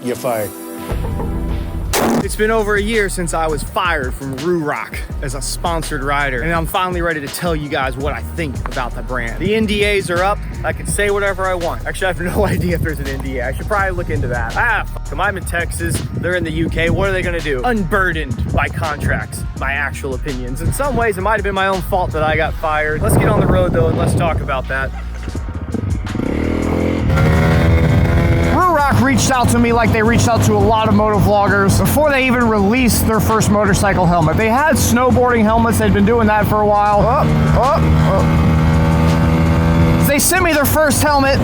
you're fired. It's been over a year since I was fired from Ruroc as a sponsored rider, and I'm finally ready to tell you guys what I think about the brand. The NDAs are up. I can say whatever I want. Actually, I have no idea if there's an NDA. I should probably look into that. Fuck them. I'm in Texas. They're in the UK. What are they gonna do? Unburdened by contracts, my actual opinions. In some ways, it might have been my own fault that I got fired. Let's get on the road though, and let's talk about that. Ruroc reached out to me like they reached out to a lot of motovloggers before they even released their first motorcycle helmet. They had snowboarding helmets. They'd been doing that for a while. They sent me their first helmet,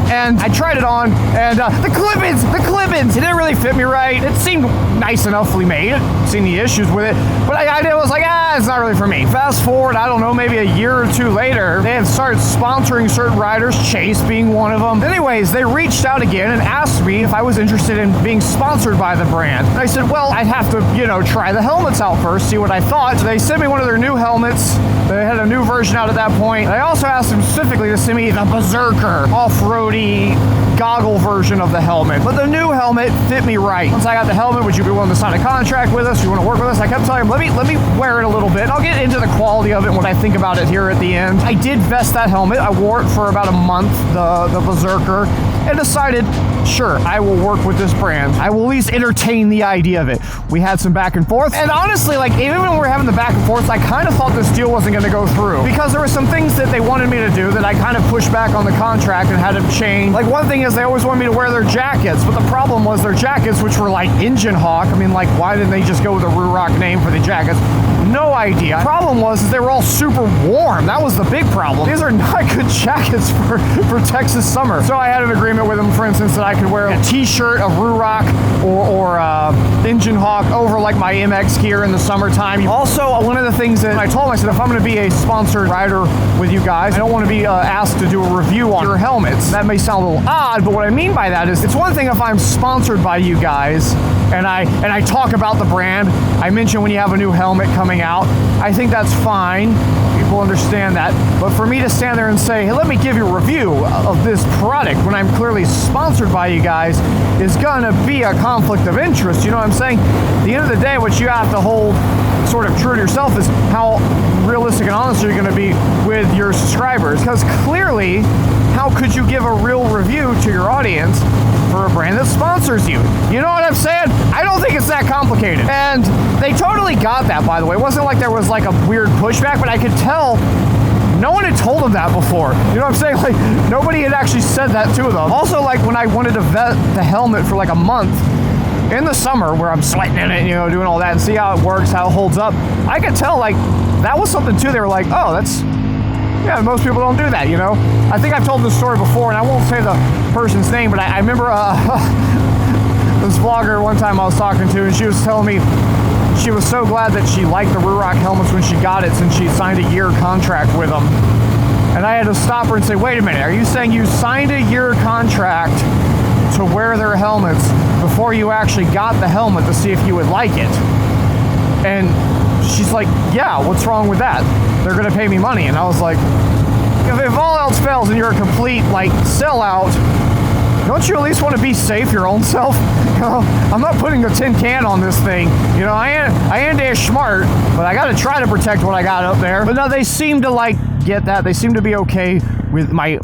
and I tried it on, and the clip-ins, it didn't really fit me right. It seemed nice enoughly made. I didn't see any issues with it, but I was like, it's not really for me. Fast forward, I don't know, maybe a year or two later, they had started sponsoring certain riders, Chase being one of them. Anyways, they reached out again and asked me if I was interested in being sponsored by the brand. And I said, well, I'd have to, try the helmets out first, see what I thought. So they sent me one of their new helmets. They had a new version out at that point. I also asked them specifically to send me the Berserker off-roady goggle version of the helmet. But the new helmet fit me right. Once I got the helmet, would you be willing to sign a contract with us? You want to work with us? I kept telling them, let me wear it a little bit. I'll get into the quality of it and what I think about it here at the end. I did vest that helmet. I wore it for about a month, the Berserker, and decided, sure, I will work with this brand. I will at least entertain the idea of it. We had some back and forth, and honestly, even when we were having the back and forth, I kind of thought this deal wasn't going to go through because there were some things that they wanted me to do that I kind of pushed back on the contract and had them change. Like, one thing is they always wanted me to wear their jackets, but the problem was their jackets, which were like Engine Hawk. I mean, like, why didn't they just go with the Ruroc name for the jackets? No idea. The problem was they were all super warm. That was the big problem. These are not good jackets for Texas summer. So I had an agreement with them, for instance, that I could wear a t-shirt of Ruroc or Engine Hawk over like my MX gear in the summertime. Also, one of the things that I told them, I said, if I'm going to be a sponsored rider with you guys, I don't want to be asked to do a review on your helmets. That may sound a little odd, but what I mean by that is it's one thing if I'm sponsored by you guys and I talk about the brand. I mention when you have a new helmet coming out. I think that's fine. People understand that. But for me to stand there and say, hey, let me give you a review of this product when I'm clearly sponsored by you guys is gonna be a conflict of interest. You know what I'm saying? At the end of the day, what you have to hold sort of true to yourself is how realistic and honest are you gonna be with your subscribers? Because clearly, how could you give a real review to your audience for a brand that sponsors you? You know what I'm saying? I don't think it's that complicated. And they totally got that, by the way. It wasn't like there was like a weird pushback, but I could tell no one had told them that before. You know what I'm saying? Like, nobody had actually said that to them. Also, like, when I wanted to vet the helmet for like a month in the summer where I'm sweating in it, doing all that and see how it works, how it holds up, I could tell, like, that was something too. They were like, oh, yeah, most people don't do that, I think I've told this story before, and I won't say the person's name, but I remember this vlogger one time I was talking to, and she was telling me she was so glad that she liked the Ruroc helmets when she got it since she signed a year contract with them. And I had to stop her and say, wait a minute, are you saying you signed a year contract to wear their helmets before you actually got the helmet to see if you would like it? And she's like, yeah, what's wrong with that? They're gonna pay me money. And I was like, if all else fails and you're a complete sellout, don't you at least want to be safe your own self? I'm not putting a tin can on this thing. I am dash smart, but I got to try to protect what I got up there. But no, they seem to get that. They seem to be okay with my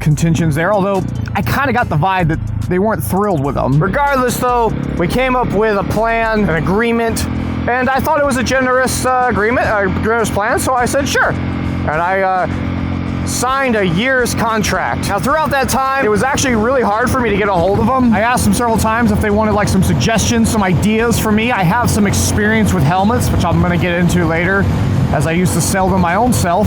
contentions there, although I kind of got the vibe that they weren't thrilled with them. Regardless, though, we came up with a plan, an agreement, and I thought it was a generous generous plan, so I said sure. And I signed a year's contract. Now, throughout that time, it was actually really hard for me to get a hold of them. I asked them several times if they wanted some suggestions, some ideas for me. I have some experience with helmets, which I'm going to get into later, as I used to sell them my own self.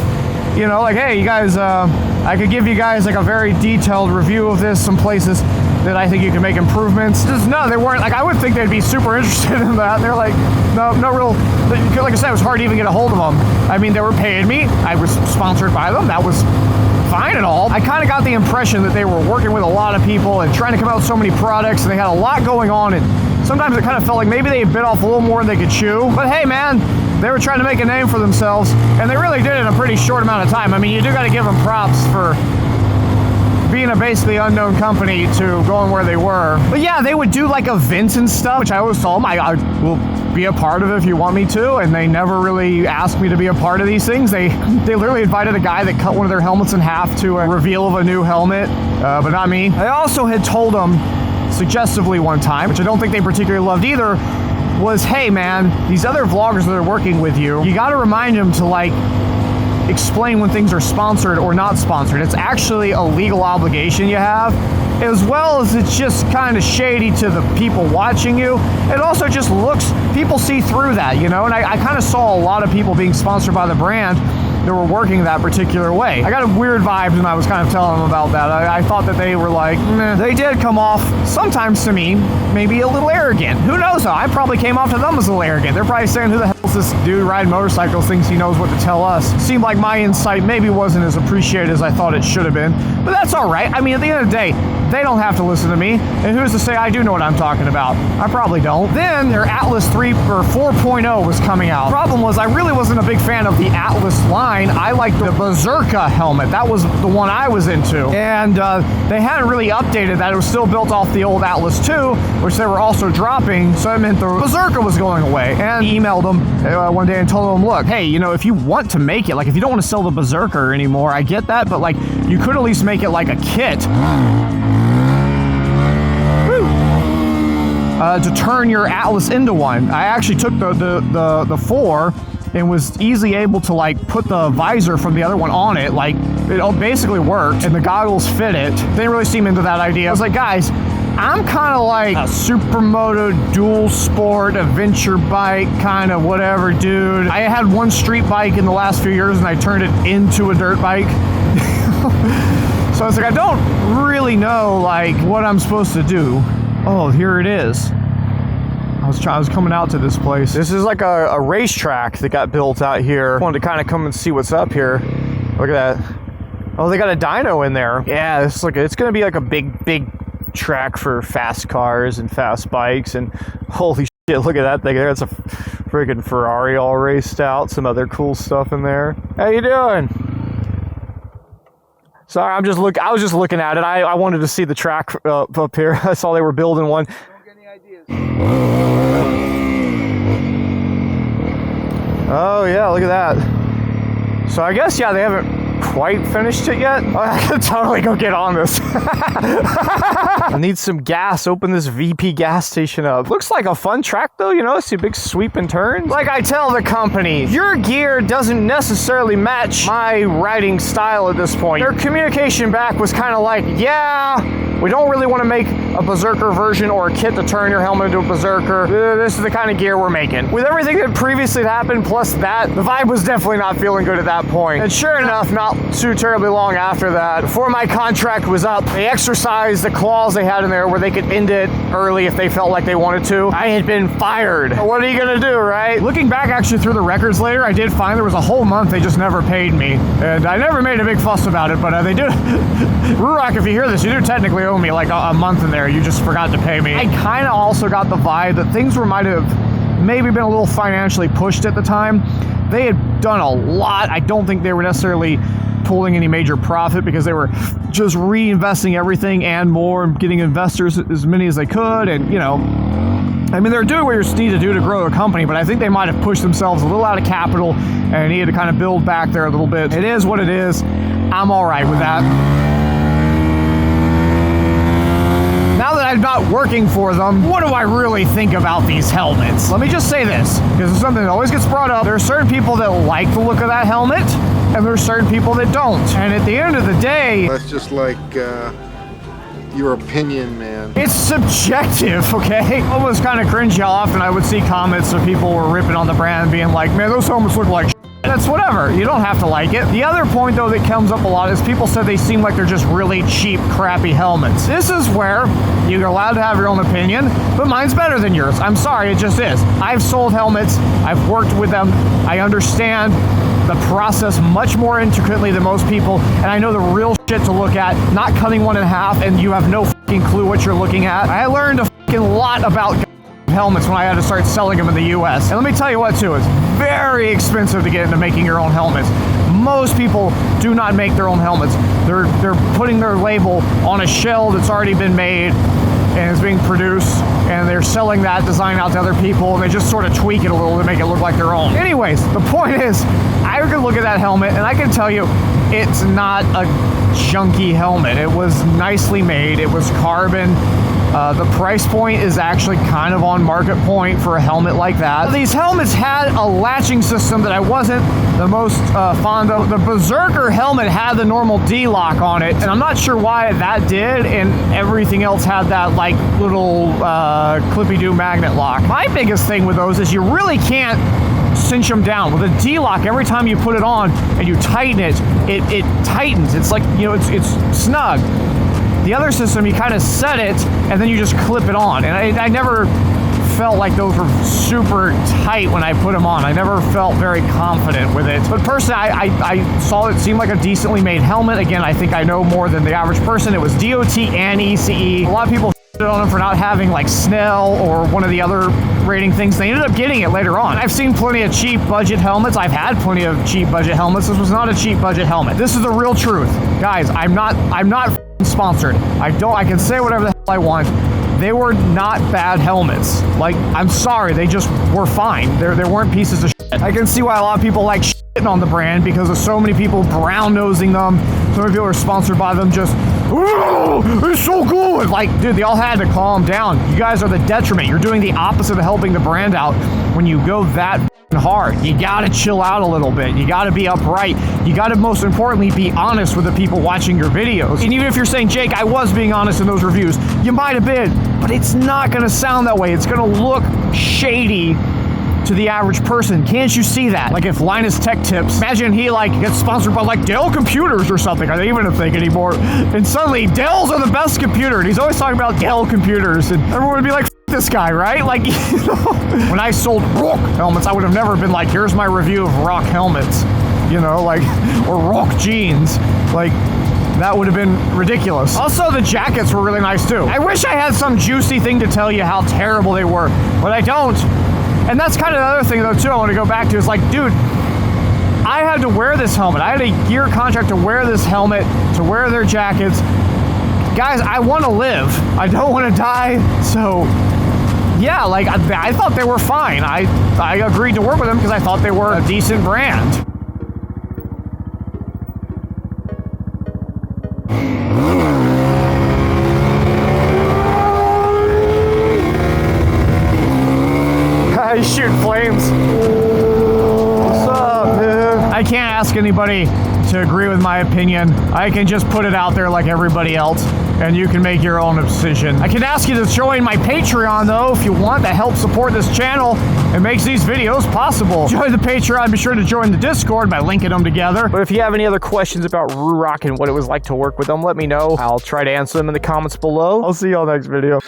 Hey, you guys, I could give you guys a very detailed review of this, some places that I think you can make improvements. No, they weren't. I would think they'd be super interested in that. They're like, no real, like I said, it was hard to even get a hold of them. I mean, they were paying me. I was sponsored by them. That was fine and all. I kind of got the impression that they were working with a lot of people and trying to come out with so many products, and they had a lot going on, and sometimes it kind of felt like maybe they bit off a little more than they could chew. But hey, man, they were trying to make a name for themselves, and they really did it in a pretty short amount of time. I mean, you do got to give them props for being a basically unknown company to going where they were. But yeah, they would do like events and stuff, which I always told them I will be a part of it if you want me to, and they never really asked me to be a part of these things. They literally invited a guy that cut one of their helmets in half to a reveal of a new helmet, but not me. I also had told them suggestively one time, which I don't think they particularly loved either, was, hey man, these other vloggers that are working with you gotta remind them to like explain when things are sponsored or not sponsored. It's actually a legal obligation you have, as well as it's just kind of shady to the people watching you. It also just looks, people see through that, you know, and I kind of saw a lot of people being sponsored by the brand that were working that particular way. I got a weird vibe when I was kind of telling them about that. I thought that they were like, meh. They did come off sometimes to me maybe a little arrogant. Who knows though? I probably came off to them as a little arrogant. They're probably saying, who the hell is this dude riding motorcycles, thinks he knows what to tell us. Seemed like my insight maybe wasn't as appreciated as I thought it should have been, but that's all right. I mean, at the end of the day, they don't have to listen to me, and who's to say I do know what I'm talking about? I probably don't. Then their Atlas 3 or 4.0 was coming out. The problem was I really wasn't a big fan of the Atlas line. I liked the Berserker helmet. That was the one I was into, and they hadn't really updated that. It was still built off the old Atlas 2, which they were also dropping, so that meant the Berserker was going away. And I emailed them one day and told them, look, hey, you know, if you want to make it, like if you don't want to sell the Berserker anymore, I get that, but like you could at least make it like a kit. To turn your Atlas into one. I actually took the 4 and was easily able to like put the visor from the other one on it. Like it basically worked, and the goggles fit it. Didn't really seem into that idea. I was like, guys, I'm kind of like a supermoto dual sport adventure bike kind of whatever dude. I had one street bike in the last few years and I turned it into a dirt bike. So I was like, I don't really know like what I'm supposed to do. Oh, here it is. I was coming out to this place. This is like a racetrack that got built out here. I wanted to kind of come and see what's up here. Look at that. Oh, they got a dyno in there. Yeah, it's going to be like a big track for fast cars and fast bikes. And holy shit, look at that thing there. It's a freaking Ferrari all raced out. Some other cool stuff in there. How you doing? Sorry, I was just looking at it. I wanted to see the track up here. I saw they were building one. Don't get any ideas. Oh yeah, look at that. So I guess, yeah, they haven't quite finished it yet. Oh, I could totally go get on this. I need some gas. Open this VP gas station up. Looks like a fun track though, you know, see big sweep and turns. Like I tell the company, your gear doesn't necessarily match my riding style at this point. Their communication back was kind of like, yeah, we don't really want to make a Berserker version or a kit to turn your helmet into a Berserker. This is the kind of gear we're making. With everything that previously happened, plus that, the vibe was definitely not feeling good at that point. And sure enough, not too terribly long after that, before my contract was up, they exercised the clause they had in there where they could end it early if they felt like they wanted to. I had been fired. What are you gonna do, right? Looking back actually through the records later, I did find there was a whole month they just never paid me. And I never made a big fuss about it, but they do. Ruroc, if you hear this, you do technically owe me like a month in there. You just forgot to pay me. I kind of also got the vibe that things might have maybe been a little financially pushed at the time. They had done a lot. I don't think they were necessarily pulling any major profit because they were just reinvesting everything and more and getting investors as many as they could. And, you know, I mean, they're doing what you need to do to grow a company, but I think they might have pushed themselves a little out of capital and needed to kind of build back there a little bit. It is what it is. I'm all right with that. Now that I'm not working for them, what do I really think about these helmets? Let me just say this, because it's something that always gets brought up. There are certain people that like the look of that helmet, and there are certain people that don't. And at the end of the day, that's just like your opinion, man. It's subjective, okay? It was kind of cringy how often I would see comments of people were ripping on the brand, being like, man, those helmets look like shit. That's whatever. You don't have to like it. The other point, though, that comes up a lot is people said they seem like they're just really cheap, crappy helmets. This is where you're allowed to have your own opinion, but mine's better than yours. I'm sorry, it just is. I've sold helmets. I've worked with them. I understand the process much more intricately than most people, and I know the real shit to look at, not cutting one in half and you have no fucking clue what you're looking at. I learned a fucking lot about helmets when I had to start selling them in the US. And let me tell you what too, it's very expensive to get into making your own helmets. most people do not make their own helmets. They're putting their label on a shell that's already been made and is being produced, and they're selling that design out to other people, and they just sort of tweak it a little to make it look like their own. Anyways, the point is, I could look at that helmet and I can tell you it's not a junky helmet. It was nicely made. It was carbon. The price point is actually kind of on market point for a helmet like that. These helmets had a latching system that I wasn't the most fond of. The Berserker helmet had the normal D-lock on it, and I'm not sure why that did, and everything else had that like little clippy-doo magnet lock. My biggest thing with those is you really can't cinch them down. With a D-lock, every time you put it on and you tighten it, it tightens. It's like, you know, it's snug. The other system, you kind of set it, and then you just clip it on. And I never felt like those were super tight when I put them on. I never felt very confident with it. But personally, I saw it seemed like a decently made helmet. Again, I think I know more than the average person. It was DOT and ECE. A lot of people on them for not having like Snell or one of the other rating things. They ended up getting it later on. I've seen plenty of cheap budget helmets. I've had plenty of cheap budget helmets. This was not a cheap budget helmet. This is the real truth. Guys, I'm not sponsored. I can say whatever the hell I want. They were not bad helmets. Like, I'm sorry, they just were fine. There weren't pieces of shit. I can see why a lot of people like shitting on the brand because of so many people brown-nosing them. So many people are sponsored by them just, oh, it's so good. Like, dude, they all had to calm down. You guys are the detriment. You're doing the opposite of helping the brand out when you go that hard. You gotta chill out a little bit. You gotta be upright. You gotta, most importantly, be honest with the people watching your videos. And even if you're saying, Jake, I was being honest in those reviews, you might have been, but it's not gonna sound that way. It's gonna look shady to the average person. Can't you see that? Like if Linus Tech Tips, imagine he like gets sponsored by like Dell computers or something. Are they even a thing anymore? And suddenly Dells are the best computer, and he's always talking about Dell computers, and everyone would be like, this guy, right? Like, you know, when I sold Ruroc helmets, I would have never been like, here's my review of Ruroc helmets, you know, like, or Ruroc jeans. Like, that would have been ridiculous. Also, the jackets were really nice too. I wish I had some juicy thing to tell you how terrible they were, but I don't. And that's kind of the other thing though too I want to go back to is like, dude, I had to wear this helmet. I had a gear contract to wear this helmet, to wear their jackets. Guys, I want to live. I don't want to die, so yeah, like I thought they were fine. I agreed to work with them because I thought they were a decent brand. He's shooting flames. What's up, dude? I can't ask anybody to agree with my opinion. I can just put it out there like everybody else, and you can make your own decision. I can ask you to join my Patreon, though, if you want. That helps support this channel and makes these videos possible. Join the Patreon. Be sure to join the Discord by linking them together. But if you have any other questions about Ruroc and what it was like to work with them, let me know. I'll try to answer them in the comments below. I'll see y'all next video.